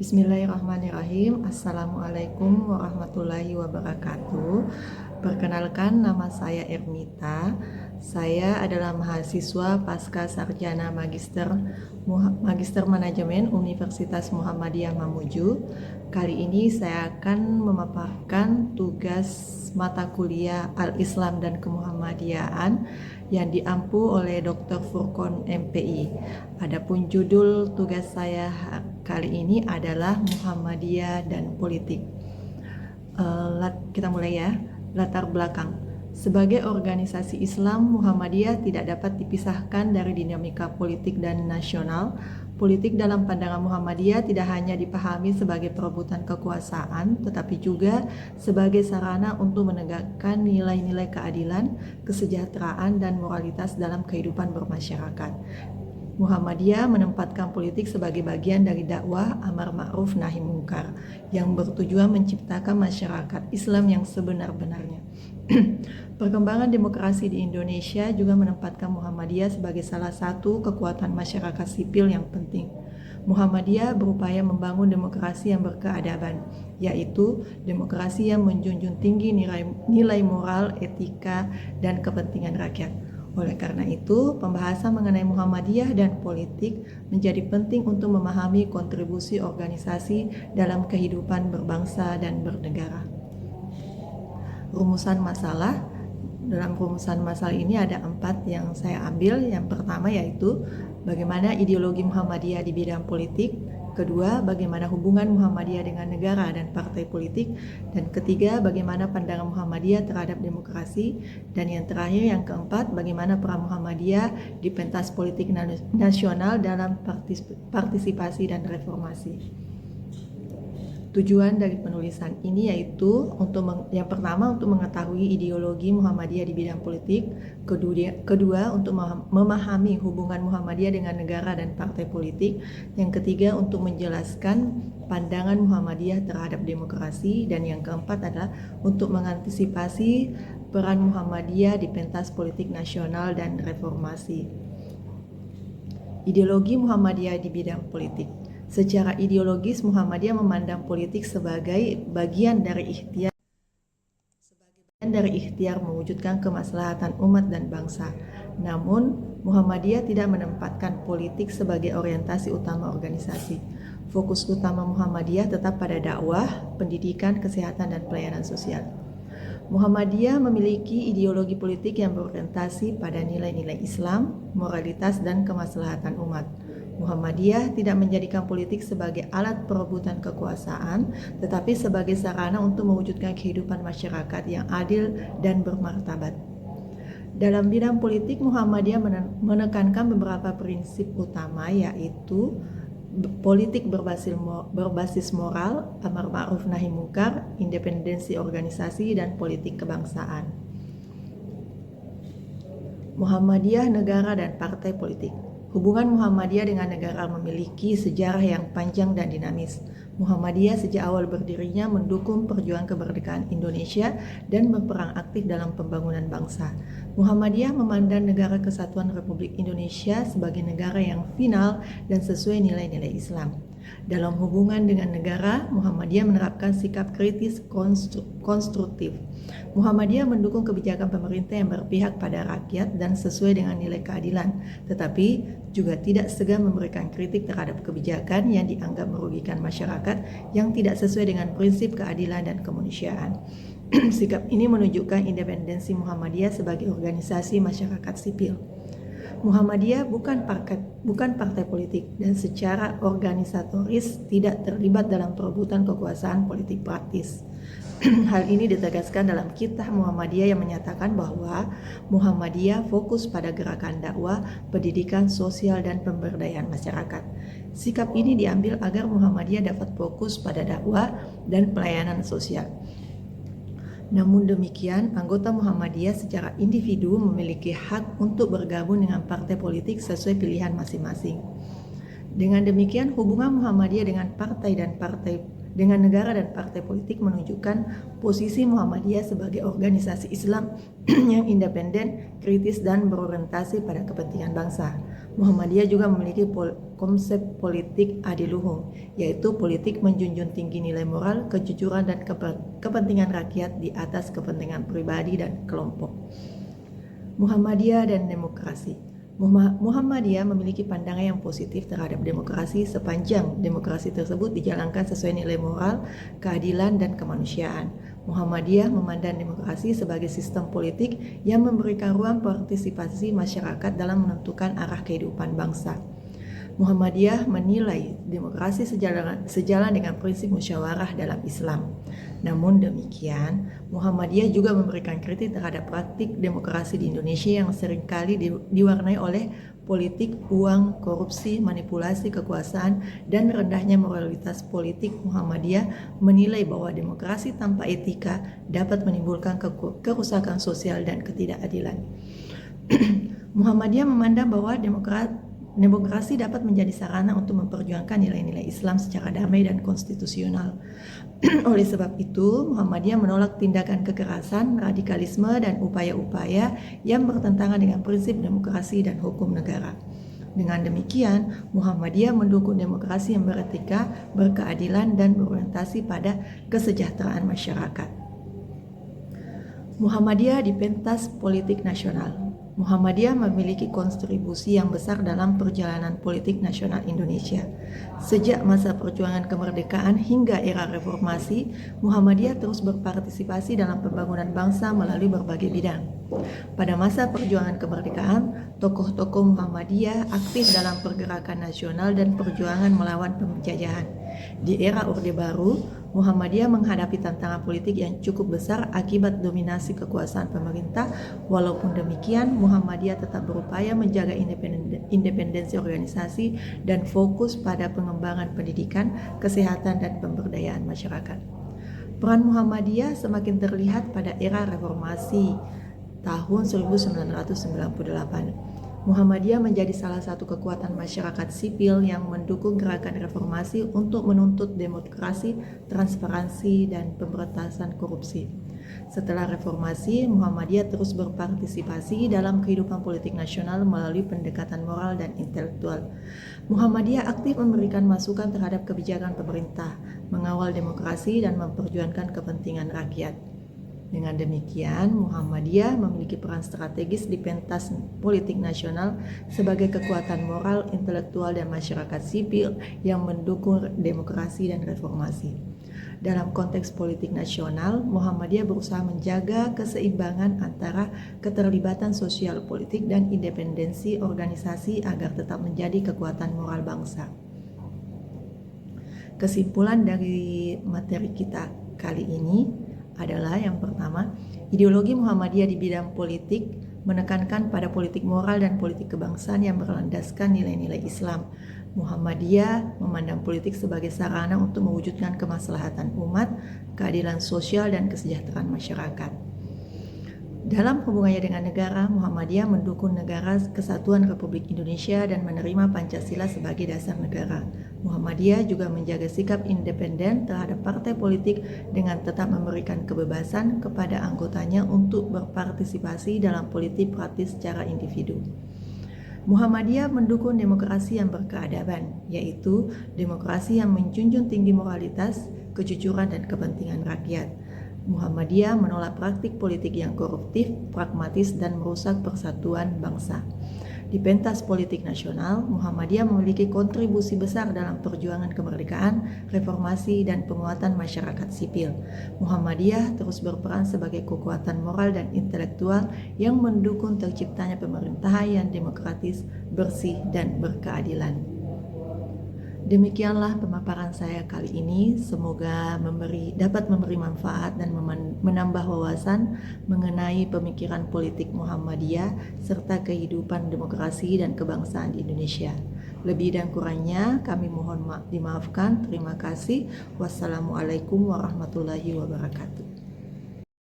Bismillahirrahmanirrahim. Assalamualaikum warahmatullahi wabarakatuh. Perkenalkan, nama saya Ermita. Saya adalah mahasiswa pasca sarjana Magister Manajemen Universitas Muhammadiyah Mamuju. Kali ini saya akan memaparkan tugas mata kuliah Al-Islam dan Kemuhammadiyahan yang diampu oleh Dr. Furqon MPI. Adapun judul tugas saya kali ini adalah Muhammadiyah dan Politik. Kita mulai ya. Latar belakang. Sebagai organisasi Islam, Muhammadiyah tidak dapat dipisahkan dari dinamika politik dan nasional. Politik dalam pandangan Muhammadiyah tidak hanya dipahami sebagai perebutan kekuasaan, tetapi juga sebagai sarana untuk menegakkan nilai-nilai keadilan, kesejahteraan, dan moralitas dalam kehidupan bermasyarakat. Muhammadiyah menempatkan politik sebagai bagian dari dakwah amar ma'ruf nahi mungkar yang bertujuan menciptakan masyarakat Islam yang sebenar-benarnya. Perkembangan demokrasi di Indonesia juga menempatkan Muhammadiyah sebagai salah satu kekuatan masyarakat sipil yang penting. Muhammadiyah berupaya membangun demokrasi yang berkeadaban, yaitu demokrasi yang menjunjung tinggi nilai moral, etika, dan kepentingan rakyat. Oleh karena itu, pembahasan mengenai Muhammadiyah dan politik menjadi penting untuk memahami kontribusi organisasi dalam kehidupan berbangsa dan bernegara. Rumusan masalah. Dalam rumusan masalah ini ada 4 yang saya ambil. Yang pertama yaitu bagaimana ideologi Muhammadiyah di bidang politik. Kedua, bagaimana hubungan Muhammadiyah dengan negara dan partai politik. Dan ketiga, bagaimana pandangan Muhammadiyah terhadap demokrasi. Dan yang terakhir, yang keempat, bagaimana peran Muhammadiyah di pentas politik nasional dalam partisipasi dan reformasi. Tujuan dari penulisan ini yaitu yang pertama untuk mengetahui ideologi Muhammadiyah di bidang politik, kedua untuk memahami hubungan Muhammadiyah dengan negara dan partai politik, yang ketiga untuk menjelaskan pandangan Muhammadiyah terhadap demokrasi, dan yang keempat adalah untuk mengantisipasi peran Muhammadiyah di pentas politik nasional dan reformasi. Ideologi Muhammadiyah di bidang politik. Secara ideologis, Muhammadiyah memandang politik sebagai bagian dari ikhtiar mewujudkan kemaslahatan umat dan bangsa. Namun, Muhammadiyah tidak menempatkan politik sebagai orientasi utama organisasi. Fokus utama Muhammadiyah tetap pada dakwah, pendidikan, kesehatan, dan pelayanan sosial. Muhammadiyah memiliki ideologi politik yang berorientasi pada nilai-nilai Islam, moralitas, dan kemaslahatan umat. Muhammadiyah tidak menjadikan politik sebagai alat perebutan kekuasaan, tetapi sebagai sarana untuk mewujudkan kehidupan masyarakat yang adil dan bermartabat. Dalam bidang politik, Muhammadiyah menekankan beberapa prinsip utama, yaitu politik berbasis moral, amar ma'ruf nahi mungkar, independensi organisasi, dan politik kebangsaan. Muhammadiyah, negara, dan partai politik. Hubungan Muhammadiyah dengan negara memiliki sejarah yang panjang dan dinamis. Muhammadiyah sejak awal berdirinya mendukung perjuangan kemerdekaan Indonesia dan berperan aktif dalam pembangunan bangsa. Muhammadiyah memandang Negara Kesatuan Republik Indonesia sebagai negara yang final dan sesuai nilai-nilai Islam. Dalam hubungan dengan negara, Muhammadiyah menerapkan sikap kritis konstruktif. Muhammadiyah mendukung kebijakan pemerintah yang berpihak pada rakyat dan sesuai dengan nilai keadilan, tetapi juga tidak segan memberikan kritik terhadap kebijakan yang dianggap merugikan masyarakat yang tidak sesuai dengan prinsip keadilan dan kemanusiaan. Sikap ini menunjukkan independensi Muhammadiyah sebagai organisasi masyarakat sipil. Muhammadiyah bukan partai politik dan secara organisatoris tidak terlibat dalam perebutan kekuasaan politik praktis. Hal ini ditegaskan dalam Kitab Muhammadiyah yang menyatakan bahwa Muhammadiyah fokus pada gerakan dakwah, pendidikan, sosial, dan pemberdayaan masyarakat. Sikap ini diambil agar Muhammadiyah dapat fokus pada dakwah dan pelayanan sosial. Namun demikian, anggota Muhammadiyah secara individu memiliki hak untuk bergabung dengan partai politik sesuai pilihan masing-masing. Dengan demikian, hubungan Muhammadiyah dengan negara dan partai politik menunjukkan posisi Muhammadiyah sebagai organisasi Islam yang independen, kritis, dan berorientasi pada kepentingan bangsa. Muhammadiyah juga memiliki konsep politik adiluhung, yaitu politik menjunjung tinggi nilai moral, kejujuran, dan kepentingan rakyat di atas kepentingan pribadi dan kelompok. Muhammadiyah dan demokrasi. Muhammadiyah memiliki pandangan yang positif terhadap demokrasi sepanjang demokrasi tersebut dijalankan sesuai nilai moral, keadilan, dan kemanusiaan. Muhammadiyah memandang demokrasi sebagai sistem politik yang memberikan ruang partisipasi masyarakat dalam menentukan arah kehidupan bangsa. Muhammadiyah menilai demokrasi sejalan dengan prinsip musyawarah dalam Islam. Namun demikian, Muhammadiyah juga memberikan kritik terhadap praktik demokrasi di Indonesia yang seringkali diwarnai oleh politik uang, korupsi, manipulasi kekuasaan, dan rendahnya moralitas politik. Muhammadiyah menilai bahwa demokrasi tanpa etika dapat menimbulkan kerusakan sosial dan ketidakadilan. Muhammadiyah memandang bahwa demokrasi dapat menjadi sarana untuk memperjuangkan nilai-nilai Islam secara damai dan konstitusional. Oleh sebab itu, Muhammadiyah menolak tindakan kekerasan, radikalisme, dan upaya-upaya yang bertentangan dengan prinsip demokrasi dan hukum negara. Dengan demikian, Muhammadiyah mendukung demokrasi yang beretika, berkeadilan, dan berorientasi pada kesejahteraan masyarakat. Muhammadiyah di pentas politik nasional. Muhammadiyah memiliki kontribusi yang besar dalam perjalanan politik nasional Indonesia. Sejak masa perjuangan kemerdekaan hingga era reformasi, Muhammadiyah terus berpartisipasi dalam pembangunan bangsa melalui berbagai bidang. Pada masa perjuangan kemerdekaan, tokoh-tokoh Muhammadiyah aktif dalam pergerakan nasional dan perjuangan melawan penjajahan. Di era Orde Baru, Muhammadiyah menghadapi tantangan politik yang cukup besar akibat dominasi kekuasaan pemerintah. Walaupun demikian, Muhammadiyah tetap berupaya menjaga independensi organisasi dan fokus pada pengembangan pendidikan, kesehatan, dan pemberdayaan masyarakat. Peran Muhammadiyah semakin terlihat pada era reformasi tahun 1998. Muhammadiyah menjadi salah satu kekuatan masyarakat sipil yang mendukung gerakan reformasi untuk menuntut demokrasi, transparansi, dan pemberantasan korupsi. Setelah reformasi, Muhammadiyah terus berpartisipasi dalam kehidupan politik nasional melalui pendekatan moral dan intelektual. Muhammadiyah aktif memberikan masukan terhadap kebijakan pemerintah, mengawal demokrasi, dan memperjuangkan kepentingan rakyat. Dengan demikian, Muhammadiyah memiliki peran strategis di pentas politik nasional sebagai kekuatan moral, intelektual, dan masyarakat sipil yang mendukung demokrasi dan reformasi. Dalam konteks politik nasional, Muhammadiyah berusaha menjaga keseimbangan antara keterlibatan sosial politik dan independensi organisasi agar tetap menjadi kekuatan moral bangsa. Kesimpulan dari materi kita kali ini adalah yang pertama, ideologi Muhammadiyah di bidang politik menekankan pada politik moral dan politik kebangsaan yang berlandaskan nilai-nilai Islam. Muhammadiyah memandang politik sebagai sarana untuk mewujudkan kemaslahatan umat, keadilan sosial, dan kesejahteraan masyarakat. Dalam hubungannya dengan negara, Muhammadiyah mendukung negara kesatuan Republik Indonesia dan menerima Pancasila sebagai dasar negara. Muhammadiyah juga menjaga sikap independen terhadap partai politik dengan tetap memberikan kebebasan kepada anggotanya untuk berpartisipasi dalam politik praktis secara individu. Muhammadiyah mendukung demokrasi yang berkeadaban, yaitu demokrasi yang menjunjung tinggi moralitas, kejujuran, dan kepentingan rakyat. Muhammadiyah menolak praktik politik yang koruptif, pragmatis, dan merusak persatuan bangsa. Di pentas politik nasional, Muhammadiyah memiliki kontribusi besar dalam perjuangan kemerdekaan, reformasi, dan penguatan masyarakat sipil. Muhammadiyah terus berperan sebagai kekuatan moral dan intelektual yang mendukung terciptanya pemerintahan yang demokratis, bersih, dan berkeadilan. Demikianlah pemaparan saya kali ini. Semoga dapat memberi manfaat dan menambah wawasan mengenai pemikiran politik Muhammadiyah serta kehidupan demokrasi dan kebangsaan di Indonesia. Lebih dan kurangnya kami mohon dimaafkan. Terima kasih. Wassalamualaikum warahmatullahi wabarakatuh.